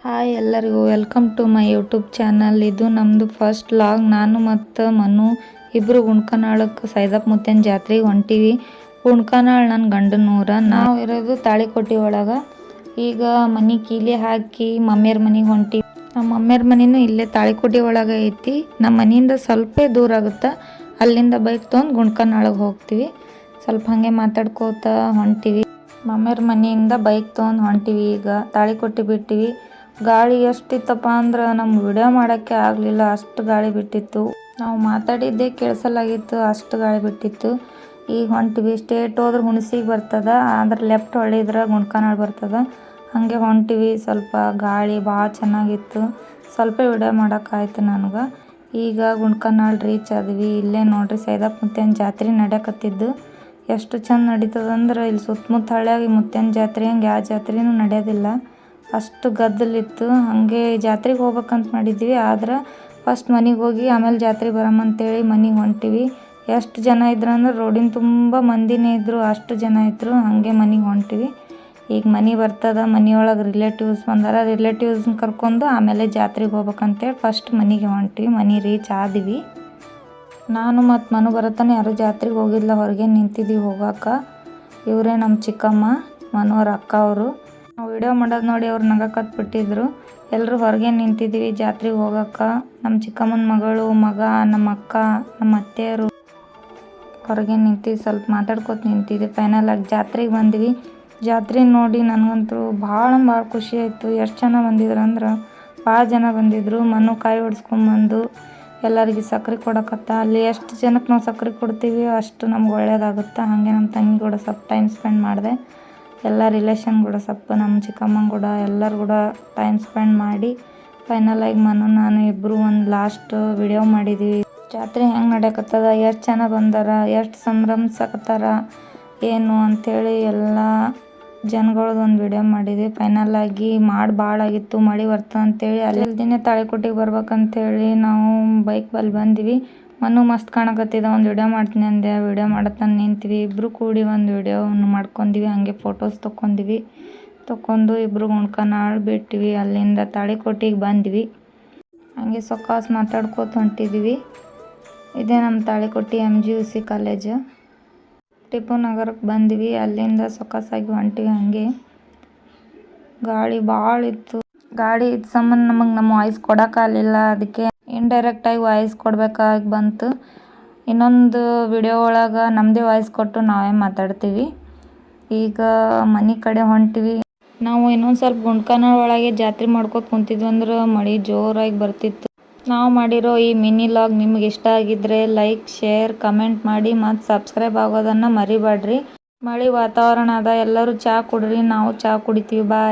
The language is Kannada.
ಹಾಯ್ ಎಲ್ಲರಿಗೂ welcome to my YouTube channel. ಇದು ನಮ್ಮದು ಫಸ್ಟ್ ವ್ಲಾಗ್. ನಾನು ಮತ್ತು ಮನು ಇಬ್ಬರು ಗುಂಡ್ಕನಾಳಕ್ಕೆ ಸೈದಪ್ಪ ಮುತ್ತೇನ ಜಾತ್ರೆಗೆ ಹೊಂಟೀವಿ. ಗುಂಡ್ಕನಾಳ್ ನನ್ನ ಗಂಡನೂರ, ನಾವು ಇರೋದು ತಾಳಿಕೋಟೆ ಒಳಗೆ. ಈಗ ಮನೆ ಕೀಲಿ ಹಾಕಿ ಮಮ್ಮಿಯರ ಮನೆಗೆ ಹೊಂಟೀವಿ. ನಮ್ಮ ಮಮ್ಮಿಯರ ಮನೆಯೂ ಇಲ್ಲೇ ತಾಳಿಕೋಟೆ ಒಳಗೆ ಐತಿ. ನಮ್ಮ ಮನೆಯಿಂದ ಸ್ವಲ್ಪ ದೂರ ಆಗುತ್ತೆ. ಅಲ್ಲಿಂದ ಬೈಕ್ ತೊಗೊಂಡು ಗುಂಡ್ಕನಾಳಿಗೆ ಹೋಗ್ತೀವಿ. ಸ್ವಲ್ಪ ಹಾಗೆ ಮಾತಾಡ್ಕೋತ ಹೊಂಟೀವಿ. ಮಮ್ಮಿಯರ ಮನೆಯಿಂದ ಬೈಕ್ ತೊಗೊಂಡು ಹೊಂಟೀವಿ. ಈಗ ತಾಳಿಕೋಟೆ ಬಿಟ್ಟಿವಿ. ಗಾಳಿ ಎಷ್ಟಿತ್ತಪ್ಪ ಅಂದ್ರೆ ನಮ್ಗೆ ವಿಡಿಯೋ ಮಾಡೋಕ್ಕೆ ಆಗಲಿಲ್ಲ, ಅಷ್ಟು ಗಾಳಿ ಬಿಟ್ಟಿತ್ತು. ನಾವು ಮಾತಾಡಿದ್ದೇ ಕೇಳಿಸಲಾಗಿತ್ತು, ಅಷ್ಟು ಗಾಳಿ ಬಿಟ್ಟಿತ್ತು. ಈಗ ಹೊಂಟಿವಿ. ಸ್ಟೇಟ್ ಹೋದ್ರೆ ಹುಣಸಿಗೆ ಬರ್ತದೆ, ಆದ್ರೆ ಲೆಫ್ಟ್ ಹೊಳಿದ್ರೆ ಗುಂಡ್ಕನಾಳ್ ಬರ್ತದೆ. ಹಾಗೆ ಹೊಂಟಿವಿ. ಸ್ವಲ್ಪ ಗಾಳಿ ಭಾಳ ಚೆನ್ನಾಗಿತ್ತು. ಸ್ವಲ್ಪ ವಿಡಿಯೋ ಮಾಡೋಕ್ಕಾಯ್ತು ನನಗೆ. ಈಗ ಗುಂಡ್ಕನಾಳ್ ರೀಚ್ ಆದ್ವಿ. ಇಲ್ಲೇ ನೋಡ್ರಿ ಸೈದಪ್ಪ ಮುತ್ತೇನ ಜಾತ್ರೆ ನಡೆಯಕತ್ತಿದ್ದು. ಎಷ್ಟು ಚಂದ ನಡೀತದಂದ್ರೆ ಇಲ್ಲಿ ಸುತ್ತಮುತ್ತ ಹಳ್ಳಿಯಾಗಿ ಮುತ್ತೇನ ಜಾತ್ರೆ ಹಂಗೆ ಯಾವ ಜಾತ್ರೆನೂ ನಡೆಯೋದಿಲ್ಲ, ಅಷ್ಟು ಗದ್ದಲಿತ್ತು. ಹಾಗೆ ಜಾತ್ರೆಗೆ ಹೋಗ್ಬೇಕಂತ ಮಾಡಿದ್ವಿ, ಆದ್ರೆ ಫಸ್ಟ್ ಮನೆಗೆ ಹೋಗಿ ಆಮೇಲೆ ಜಾತ್ರೆಗೆ ಬರಮ್ಮಂತೇಳಿ ಮನೆಗೆ ಹೊಂಟಿವಿ. ಎಷ್ಟು ಜನ ಇದ್ರು ಅಂದ್ರೆ ರೋಡಿನ ತುಂಬ ಮಂದಿನೇ ಇದ್ದರು, ಅಷ್ಟು ಜನ ಇದ್ದರು. ಹಾಗೆ ಮನೆಗೆ ಹೊಂಟಿವಿ. ಈಗ ಮನೆ ಬರ್ತದೆ, ಮನೆಯೊಳಗೆ ರಿಲೇಟಿವ್ಸ್ ಬಂದಾರ, ರಿಲೇಟಿವ್ಸ್ನ ಕರ್ಕೊಂಡು ಆಮೇಲೆ ಜಾತ್ರೆಗೆ ಹೋಗ್ಬೇಕಂತೇಳಿ ಫಸ್ಟ್ ಮನೆಗೆ ಹೊಂಟಿವಿ. ಮನೆ ರೀಚ್ ಆದ್ವಿ. ನಾನು ಮತ್ತು ಮನು ಬರತ್ತಾನೆ ಯಾರೂ ಜಾತ್ರೆಗೆ ಹೋಗಿಲ್ಲ, ಹೊರಗೆ ನಿಂತಿದ್ದೀವಿ ಹೋಗೋಕೆ. ಇವರೇ ನಮ್ಮ ಚಿಕ್ಕಮ್ಮ, ಮನೋರ ಅಕ್ಕ ಅವರು. ನಾವು ವಿಡಿಯೋ ಮಾಡೋದು ನೋಡಿ ಅವ್ರು ನಗಕತ್ಬಿಟ್ಟಿದ್ರು. ಎಲ್ಲರೂ ಹೊರಗೆ ನಿಂತಿದ್ದೀವಿ ಜಾತ್ರೆಗೆ ಹೋಗೋಕೆ. ನಮ್ಮ ಚಿಕ್ಕಮ್ಮನ ಮಗಳು, ಮಗ, ನಮ್ಮ ಅಕ್ಕ, ನಮ್ಮ ಅತ್ತೆಯರು ಹೊರಗೆ ನಿಂತು ಸ್ವಲ್ಪ ಮಾತಾಡ್ಕೊತ ನಿಂತಿದ್ವಿ. ಫೈನಲ್ ಆಗಿ ಜಾತ್ರೆಗೆ ಬಂದ್ವಿ. ಜಾತ್ರೆ ನೋಡಿ ನನಗಂತೂ ಭಾಳ ಖುಷಿ ಆಯಿತು. ಎಷ್ಟು ಜನ ಬಂದಿದ್ರು ಅಂದ್ರೆ ಭಾಳ ಜನ ಬಂದಿದ್ದರು. ಮನು ಕಾಯಿ ಹೊಡ್ಸ್ಕೊಂಬಂದು ಎಲ್ಲರಿಗೆ ಸಕ್ಕರೆ ಕೊಡಕತ್ತ. ಅಲ್ಲಿ ಎಷ್ಟು ಜನಕ್ಕೆ ನಾವು ಸಕ್ಕರೆ ಕೊಡ್ತೀವಿ ಅಷ್ಟು ನಮ್ಗೆ ಒಳ್ಳೇದಾಗುತ್ತೆ. ಹಾಗೆ ನಮ್ಮ ತಂಗಿ ಕೂಡ ಸ್ವಲ್ಪ ಟೈಮ್ ಸ್ಪೆಂಡ್ ಮಾಡಿದೆ. ಎಲ್ಲ ರಿಲೇಷನ್ ಕೂಡ ಸ್ವಲ್ಪ ನಮ್ಮ ಚಿಕ್ಕಮ್ಮನ ಕೂಡ ಎಲ್ಲರೂ ಕೂಡ ಟೈಮ್ ಸ್ಪೆಂಡ್ ಮಾಡಿ ಫೈನಲ್ ಆಗಿ ಮನು ನಾನು ಇಬ್ಬರು ಒಂದು ಲಾಸ್ಟ್ ವಿಡಿಯೋ ಮಾಡಿದ್ವಿ. ಜಾತ್ರೆ ಹೆಂಗೆ ನಡೆಯಕತ್ತದ, ಎಷ್ಟು ಜನ ಬಂದಾರ, ಎಷ್ಟು ಸಂಭ್ರಮಿಸಕತ್ತಾರ ಏನು ಅಂಥೇಳಿ ಎಲ್ಲ ಜನಗಳದ್ದು ಒಂದು ವಿಡಿಯೋ ಮಾಡಿದ್ವಿ. ಫೈನಲ್ ಆಗಿ ಭಾಳ ಆಗಿತ್ತು, ಮಳೆ ಬರ್ತದೆ ಅಂತೇಳಿ ಅಲ್ಲಿಂದನೇ ತಾಳಿಕೋಟೆಗೆ ಬರ್ಬೇಕಂತೇಳಿ ನಾವು ಬೈಕ್ ಬಲ್ಲಿ ಬಂದ್ವಿ. ಮನು ಮಸ್ತ್ ಕಾಣಕತ್ತಿದ, ಒಂದು ವಿಡಿಯೋ ಮಾಡ್ತೀನಿ ಅಂದೆ, ವಿಡಿಯೋ ಮಾಡತ್ತಾನೆ ನಿಂತ್ವಿ. ಇಬ್ಬರು ಕೂಡಿ ಒಂದು ವಿಡಿಯೋವನ್ನು ಮಾಡ್ಕೊಂಡ್ವಿ. ಹಾಗೆ ಫೋಟೋಸ್ ತೊಗೊಂಡು ಇಬ್ಬರು ಗುಂಡ್ಕನಾಳ್ ಬಿಟ್ವಿ. ಅಲ್ಲಿಂದ ತಾಳಿಕೋಟೆಗೆ ಬಂದ್ವಿ. ಹಾಗೆ ಸೊಕಾಸ್ ಮಾತಾಡ್ಕೋತ ಹೊಂಟಿದ್ವಿ. ಇದೇ ನಮ್ಮ ತಾಳಿಕೋಟೆ MGUC ಕಾಲೇಜು. ಟಿಪ್ಪು ನಗರಕ್ಕೆ ಬಂದ್ವಿ. ಅಲ್ಲಿಂದ ಸೊಕಾಸಾಗಿ ಹೊಂಟಿವಿ. ಹಾಗೆ ಗಾಳಿ ಭಾಳ ಇತ್ತು. ಗಾಡಿ ಇದ್ದ ಸಂಬಂಧ ನಮಗೆ ನಮ್ಮ ವಾಯ್ಸ್ ಕೊಡೋಕ್ಕಾಗಲಿಲ್ಲ, ಅದಕ್ಕೆ ಇಂಡೈರೆಕ್ಟಾಗಿ ವಾಯ್ಸ್ ಕೊಡಬೇಕಾಗಿ ಬಂತು. ಇನ್ನೊಂದು ವಿಡಿಯೋ ಒಳಗೆ ನಮ್ಮದೇ ವಾಯ್ಸ್ ಕೊಟ್ಟು ನಾವೇ ಮಾತಾಡ್ತೀವಿ. ಈಗ ಮನೆ ಕಡೆ ಹೊಂಟಿವಿ. ನಾವು ಇನ್ನೊಂದು ಸ್ವಲ್ಪ ಗುಂಡ್ಕನಾಳ್ ಒಳಗೆ ಜಾತ್ರೆ ಮಾಡ್ಕೊತ ಕುಂತಿದ್ವಿ ಅಂದ್ರೆ ಮಳೆ ಜೋರಾಗಿ ಬರ್ತಿತ್ತು. ನಾವು ಮಾಡಿರೋ ಈ ಮಿನಿ ವ್ಲಾಗ್ ನಿಮ್ಗೆ ಇಷ್ಟ ಆಗಿದ್ರೆ ಲೈಕ್, ಶೇರ್, ಕಮೆಂಟ್ ಮಾಡಿ ಮತ್ತು ಸಬ್ಸ್ಕ್ರೈಬ್ ಆಗೋದನ್ನು ಮರಿಬೇಡ್ರಿ. ಮಳೆ ವಾತಾವರಣ ಅದ, ಎಲ್ಲರೂ ಚಹಾ ಕುಡ್ರಿ, ನಾವು ಚಹಾ ಕುಡಿತೀವಿ. ಬಾಯ್.